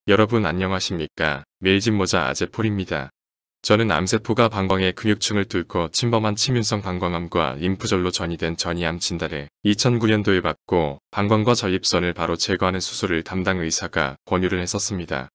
여러분 안녕하십니까? 밀짚모자 아재폴입니다. 저는 암세포가 방광의 근육층을 뚫고 침범한 침윤성 방광암과 림프절로 전이된 전이암 진단을 2009년도에 받고 방광과 전립선을 바로 제거하는 수술을 담당 의사가 권유를 했었습니다.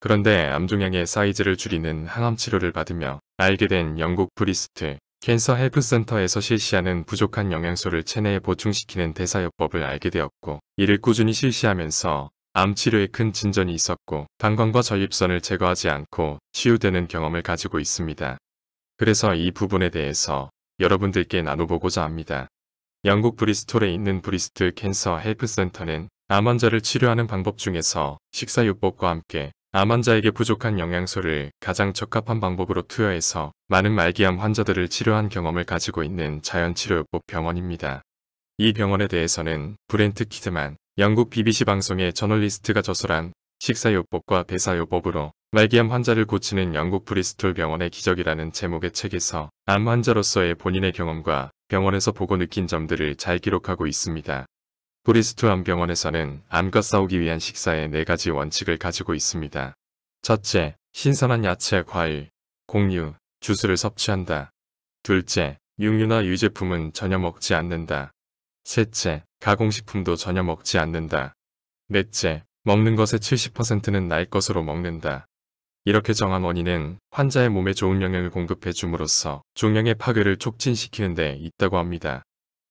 그런데 암종양의 사이즈를 줄이는 항암 치료를 받으며 알게 된 영국 브리스톨 캔서 헬프센터에서 실시하는 부족한 영양소를 체내에 보충시키는 대사요법을 알게 되었고, 이를 꾸준히 실시하면서 암 치료에 큰 진전이 있었고 방광과 전립선을 제거하지 않고 치유되는 경험을 가지고 있습니다. 그래서 이 부분에 대해서 여러분들께 나눠보고자 합니다. 영국 브리스톨에 있는 브리스톨 캔서 헬프센터는 암 환자를 치료하는 방법 중에서 식사요법과 함께 암 환자에게 부족한 영양소를 가장 적합한 방법으로 투여해서 많은 말기암 환자들을 치료한 경험을 가지고 있는 자연치료요법 병원입니다. 이 병원에 대해서는 브렌트 키드만 영국 BBC 방송의 저널리스트가 저술한 식사요법과 대사요법으로 말기암 환자를 고치는 영국 브리스톨 병원의 기적이라는 제목의 책에서 암 환자로서의 본인의 경험과 병원에서 보고 느낀 점들을 잘 기록하고 있습니다. 브리스톨 암병원에서는 암과 싸우기 위한 식사의 4가지 원칙을 가지고 있습니다. 첫째, 신선한 야채, 과일, 곡류, 주스를 섭취한다. 둘째, 육류나 유제품은 전혀 먹지 않는다. 셋째, 가공식품도 전혀 먹지 않는다. 넷째, 먹는 것의 70%는 나의 것으로 먹는다. 이렇게 정한 원인은 환자의 몸에 좋은 영양을 공급해 줌으로써 종양의 파괴를 촉진시키는 데 있다고 합니다.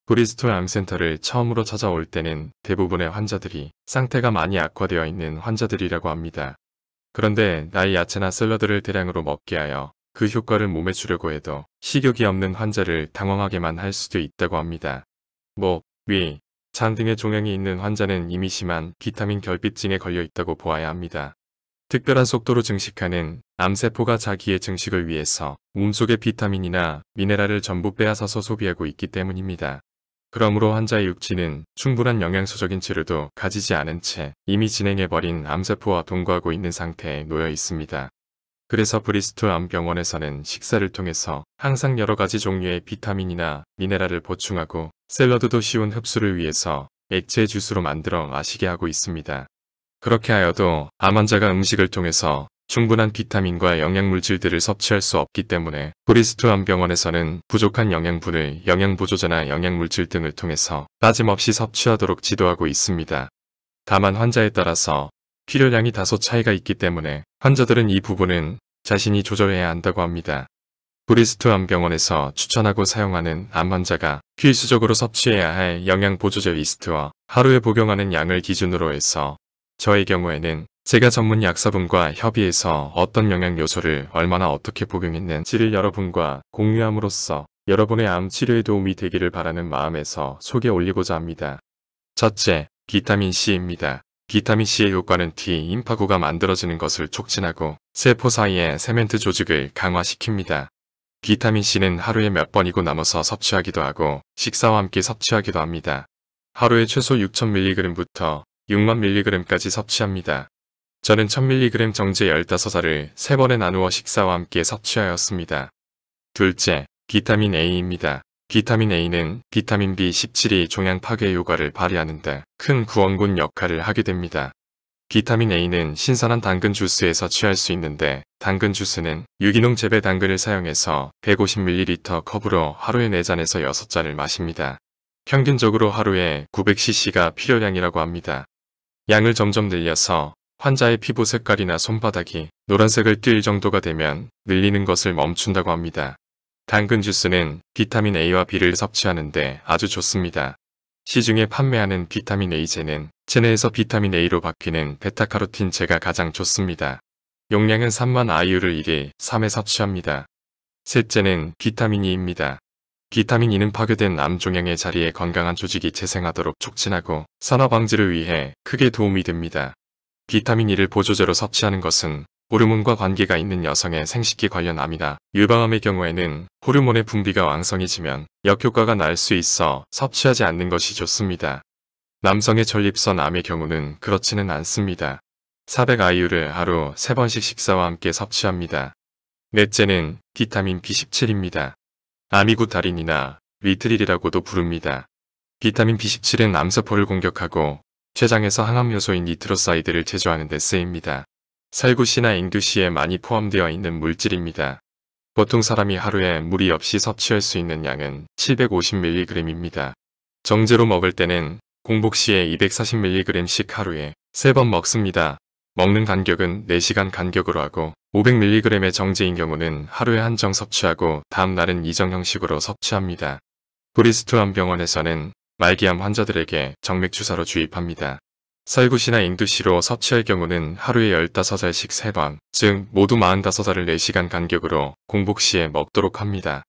브리스톨 암센터를 처음으로 찾아올 때는 대부분의 환자들이 상태가 많이 악화되어 있는 환자들이라고 합니다. 그런데 나의 야채나 샐러드를 대량으로 먹게 하여 그 효과를 몸에 주려고 해도 식욕이 없는 환자를 당황하게만 할 수도 있다고 합니다. 목, 위, 장 등의 종양이 있는 환자는 이미 심한 비타민 결핍증에 걸려 있다고 보아야 합니다. 특별한 속도로 증식하는 암세포가 자기의 증식을 위해서 몸속의 비타민이나 미네랄을 전부 빼앗아서 소비하고 있기 때문입니다. 그러므로 환자의 육체는 충분한 영양소적인 치료도 가지지 않은 채 이미 진행해버린 암세포와 동거하고 있는 상태에 놓여 있습니다. 그래서 브리스톨 암병원에서는 식사를 통해서 항상 여러가지 종류의 비타민이나 미네랄을 보충하고 샐러드도 쉬운 흡수를 위해서 액체 주스로 만들어 마시게 하고 있습니다. 그렇게 하여도 암 환자가 음식을 통해서 충분한 비타민과 영양물질들을 섭취할 수 없기 때문에 브리스톨 암병원에서는 부족한 영양분을 영양보조제나 영양물질 등을 통해서 빠짐없이 섭취하도록 지도하고 있습니다. 다만 환자에 따라서 필요량이 다소 차이가 있기 때문에 환자들은 이 부분은 자신이 조절해야 한다고 합니다. 브리스톨 암병원에서 추천하고 사용하는 암 환자가 필수적으로 섭취해야 할 영양보조제 리스트와 하루에 복용하는 양을 기준으로 해서 저의 경우에는 제가 전문 약사분과 협의해서 어떤 영양요소를 얼마나 어떻게 복용했는지를 여러분과 공유함으로써 여러분의 암 치료에 도움이 되기를 바라는 마음에서 소개 올리고자 합니다. 첫째, 비타민C입니다. 비타민C의 효과는 T-임파구가 만들어지는 것을 촉진하고 세포 사이의 세멘트 조직을 강화시킵니다. 비타민C는 하루에 몇 번이고 나눠서 섭취하기도 하고 식사와 함께 섭취하기도 합니다. 하루에 최소 6000mg부터 60,000mg까지 섭취합니다. 저는 1000mg 정제 15알을 3번에 나누어 식사와 함께 섭취하였습니다. 둘째, 비타민 A입니다. 비타민 A는 비타민 B17이 종양 파괴 효과를 발휘하는데 큰 구원군 역할을 하게 됩니다. 비타민 A는 신선한 당근 주스에서 취할 수 있는데 당근 주스는 유기농 재배 당근을 사용해서 150ml 컵으로 하루에 4잔에서 6잔을 마십니다. 평균적으로 하루에 900cc가 필요량이라고 합니다. 양을 점점 늘려서 환자의 피부 색깔이나 손바닥이 노란색을 띨 정도가 되면 늘리는 것을 멈춘다고 합니다. 당근 주스는 비타민 A와 B를 섭취하는데 아주 좋습니다. 시중에 판매하는 비타민 A제는 체내에서 비타민 A로 바뀌는 베타카로틴제가 가장 좋습니다. 용량은 3만 IU를 1일 3회 섭취합니다. 셋째는 비타민 E입니다. 비타민 E는 파괴된 암 종양의 자리에 건강한 조직이 재생하도록 촉진하고 산화 방지를 위해 크게 도움이 됩니다. 비타민 E를 보조제로 섭취하는 것은 호르몬과 관계가 있는 여성의 생식기 관련 암이나 유방암의 경우에는 호르몬의 분비가 왕성해지면 역효과가 날 수 있어 섭취하지 않는 것이 좋습니다. 남성의 전립선 암의 경우는 그렇지는 않습니다. 400IU를 하루 3번씩 식사와 함께 섭취합니다. 넷째는 비타민 B17입니다. 아미구다린이나 리트릴이라고도 부릅니다. 비타민 B17은 암세포를 공격하고 췌장에서 항암 요소인 니트로사이드를 제조하는 데 쓰입니다. 살구씨나 잉두씨에 많이 포함되어 있는 물질입니다. 보통 사람이 하루에 무리 없이 섭취할 수 있는 양은 750mg입니다. 정제로 먹을 때는 공복 시에 240mg씩 하루에 3번 먹습니다. 먹는 간격은 4시간 간격으로 하고 500mg의 정제인 경우는 하루에 한 정 섭취하고 다음 날은 이정 형식으로 섭취합니다. 브리스톨 병원에서는 말기암 환자들에게 정맥주사로 주입합니다. 살구씨나 잉두씨로 섭취할 경우는 하루에 15알씩 3번, 즉 모두 45알을 4시간 간격으로 공복시에 먹도록 합니다.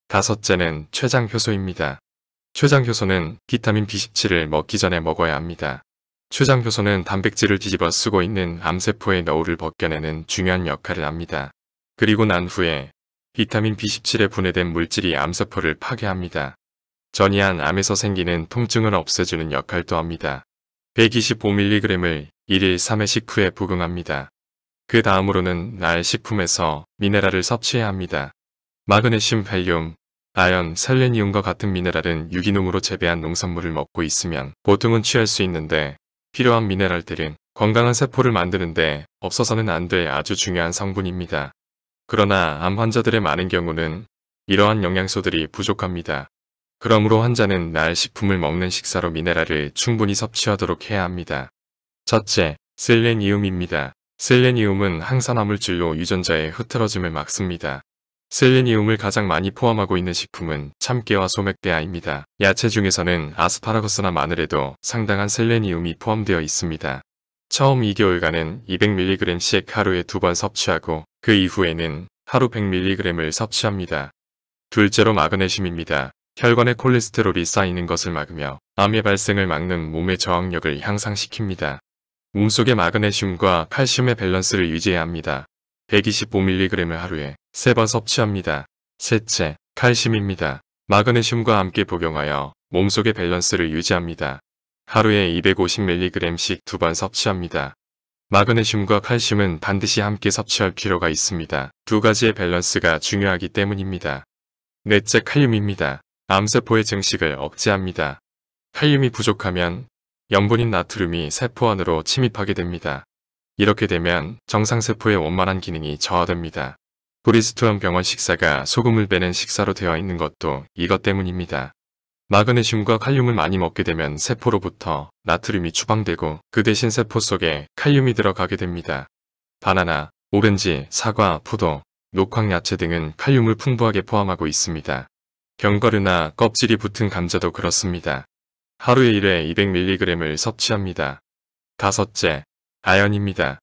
다섯째는 췌장효소입니다. 췌장효소는 비타민 B17을 먹기 전에 먹어야 합니다. 췌장효소는 단백질을 뒤집어 쓰고 있는 암세포의 너울을 벗겨내는 중요한 역할을 합니다. 그리고 난 후에 비타민 B17에 분해된 물질이 암세포를 파괴합니다. 전이한 암에서 생기는 통증을 없애주는 역할도 합니다. 125mg을 1일 3회식 후에 복용합니다. 그 다음으로는 날 식품에서 미네랄을 섭취해야 합니다. 마그네슘, 칼륨, 아연, 셀레니움과 같은 미네랄은 유기농으로 재배한 농산물을 먹고 있으면 보통은 취할 수 있는데 필요한 미네랄들은 건강한 세포를 만드는데 없어서는 안 될 아주 중요한 성분입니다. 그러나 암 환자들의 많은 경우는 이러한 영양소들이 부족합니다. 그러므로 환자는 날 식품을 먹는 식사로 미네랄을 충분히 섭취하도록 해야 합니다. 첫째, 셀레니움입니다. 셀레니움은 항산화물질로 유전자의 흐트러짐을 막습니다. 셀레니움을 가장 많이 포함하고 있는 식품은 참깨와 소맥대아입니다. 야채 중에서는 아스파라거스나 마늘에도 상당한 셀레니움이 포함되어 있습니다. 처음 2개월간은 200mg씩 하루에 2번 섭취하고 그 이후에는 하루 100mg을 섭취합니다. 둘째로 마그네슘입니다. 혈관에 콜레스테롤이 쌓이는 것을 막으며 암의 발생을 막는 몸의 저항력을 향상시킵니다. 몸속의 마그네슘과 칼슘의 밸런스를 유지해야 합니다. 125mg을 하루에 3번 섭취합니다. 셋째, 칼슘입니다. 마그네슘과 함께 복용하여 몸속의 밸런스를 유지합니다. 하루에 250mg씩 2번 섭취합니다. 마그네슘과 칼슘은 반드시 함께 섭취할 필요가 있습니다. 두 가지의 밸런스가 중요하기 때문입니다. 넷째, 칼륨입니다. 암세포의 증식을 억제합니다. 칼륨이 부족하면 염분인 나트륨이 세포 안으로 침입하게 됩니다. 이렇게 되면 정상세포의 원만한 기능이 저하됩니다. 브리스톨 병원 식사가 소금을 빼는 식사로 되어 있는 것도 이것 때문입니다. 마그네슘과 칼륨을 많이 먹게 되면 세포로부터 나트륨이 추방되고 그 대신 세포 속에 칼륨이 들어가게 됩니다. 바나나, 오렌지, 사과, 포도, 녹황야채 등은 칼륨을 풍부하게 포함하고 있습니다. 견과류나 껍질이 붙은 감자도 그렇습니다. 하루에 1회 200mg을 섭취합니다. 다섯째, 아연입니다.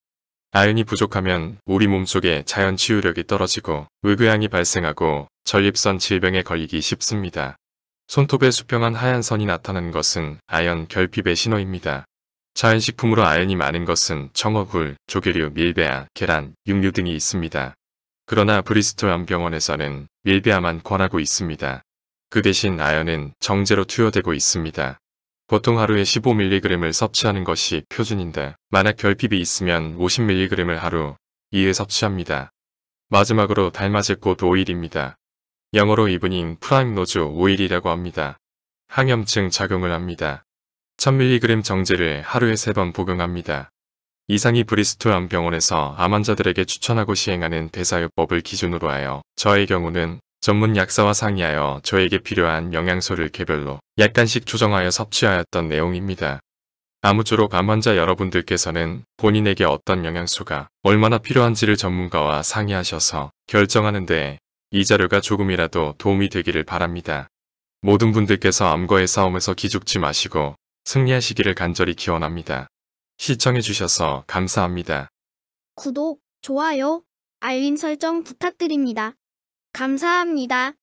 아연이 부족하면 우리 몸속에 자연 치유력이 떨어지고 의궤양이 발생하고 전립선 질병에 걸리기 쉽습니다. 손톱에 수평한 하얀 선이 나타나는 것은 아연 결핍의 신호입니다. 자연식품으로 아연이 많은 것은 청어, 굴, 조개류, 밀배아, 계란, 육류 등이 있습니다. 그러나 브리스톨 암병원에서는 밀배아만 권하고 있습니다. 그 대신 아연은 정제로 투여되고 있습니다. 보통 하루에 15mg을 섭취하는 것이 표준인데 만약 결핍이 있으면 50mg을 하루 2회 섭취합니다. 마지막으로 달맞을 꽃 오일입니다. 영어로 이브닝 프라임 로즈 오일이라고 합니다. 항염증 작용을 합니다. 1000mg 정제를 하루에 3번 복용합니다. 이상이 브리스톨 암병원에서 암 환자들에게 추천하고 시행하는 대사요법을 기준으로 하여 저의 경우는 전문 약사와 상의하여 저에게 필요한 영양소를 개별로 약간씩 조정하여 섭취하였던 내용입니다. 아무쪼록 암 환자 여러분들께서는 본인에게 어떤 영양소가 얼마나 필요한지를 전문가와 상의하셔서 결정하는 데 이 자료가 조금이라도 도움이 되기를 바랍니다. 모든 분들께서 암과의 싸움에서 기죽지 마시고 승리하시기를 간절히 기원합니다. 시청해주셔서 감사합니다. 구독, 좋아요, 알림 설정 부탁드립니다. 감사합니다.